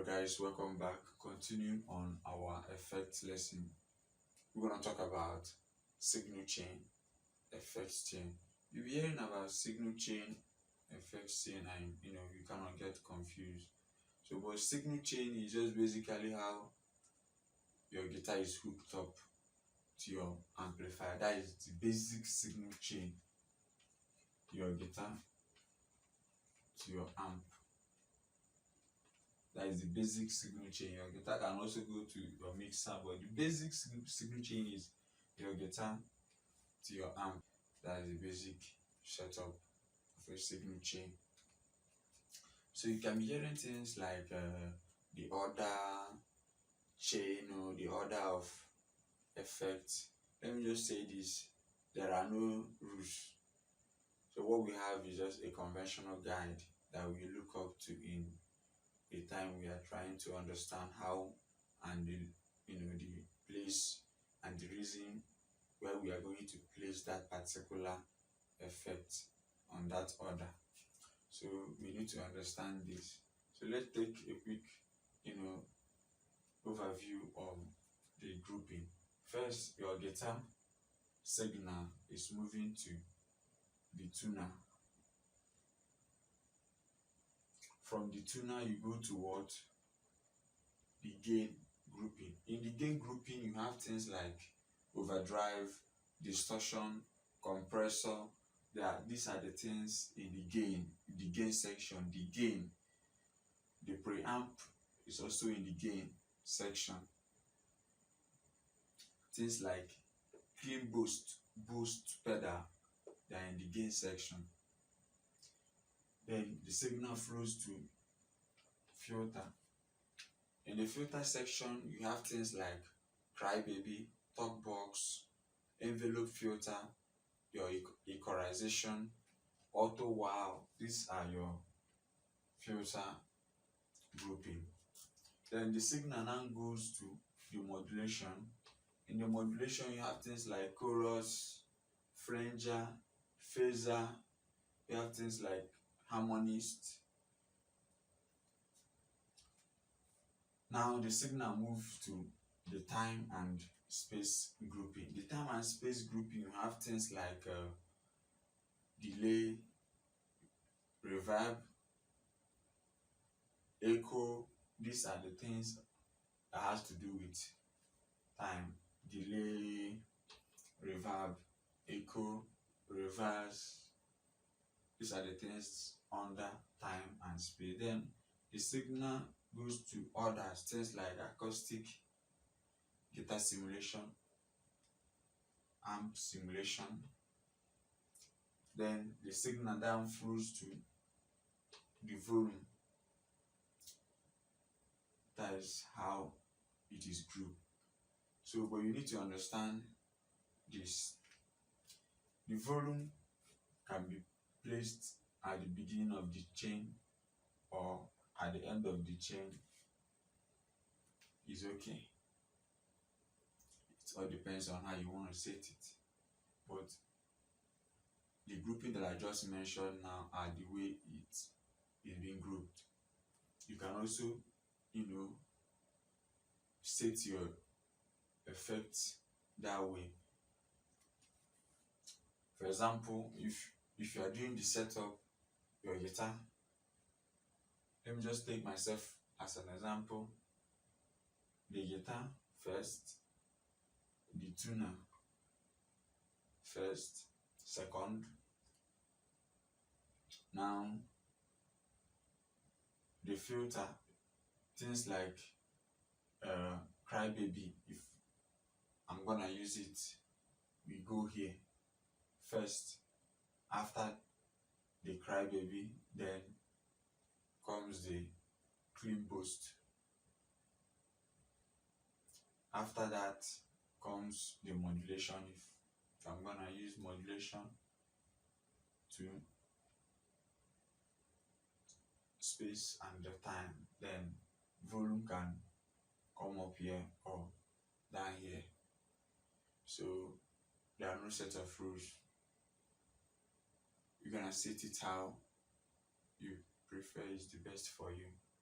Hello guys, welcome back. Continuing on our effect lesson, we're gonna talk about signal chain, effect chain. You'll be hearing about signal chain, effect chain, and you cannot get confused. So, but signal chain is just basically how your guitar is hooked up to your amplifier. That is the basic signal chain. Your guitar to your amp. That is the basic signal chain. Your guitar can also go to your mixer, but the basic signal chain is your guitar to your amp. That is the basic setup of a signal chain. So you can be hearing things like the order chain or the order of effects. Let me just say this: there are no rules. So what we have is just a conventional guide that we look up to in a time we are trying to understand how and the place and the reason where we are going to place that particular effect on that order. So we need to understand this. So let's take a quick overview of the grouping. First, your guitar signal is moving to the tuner. From the tuner you go to what? The gain grouping. In the gain grouping you have things like overdrive, distortion, compressor. These are the things in the gain section. The preamp is also in the gain section. Things like clean boost pedal, they are in the gain section. Then the signal flows to filter. In the filter section, you have things like crybaby, talk box, envelope filter, your equalization, auto wow. These are your filter grouping. Then the signal now goes to the modulation. In the modulation, you have things like chorus, flanger, phaser. You have things like harmonist. Now the signal moves to the time and space grouping. The time and space grouping, you have things like delay, reverb, echo. These are the things that has to do with time. Delay, reverb, echo, reverse. These are the things under time and space. Then the signal goes to others, things like acoustic, guitar simulation, amp simulation. Then the signal down flows to the volume. That is how it is grouped. So, but you need to understand this. The volume can be placed at the beginning of the chain or at the end of the chain. Is okay. It all depends on how you want to set it. But the grouping that I just mentioned now are the way it is being grouped. You can also, set your effects that way. For example, if you are doing the setup, your guitar, let me just take myself as an example. The guitar first, the tuner first, second. Now the filter, things like crybaby. If I'm gonna use it, we go here first. After the crybaby, then comes the clean boost. After that comes the modulation. If I'm gonna use modulation to space and the time, then volume can come up here or down here. So there are no set of rules. You're gonna set it how you prefer is the best for you.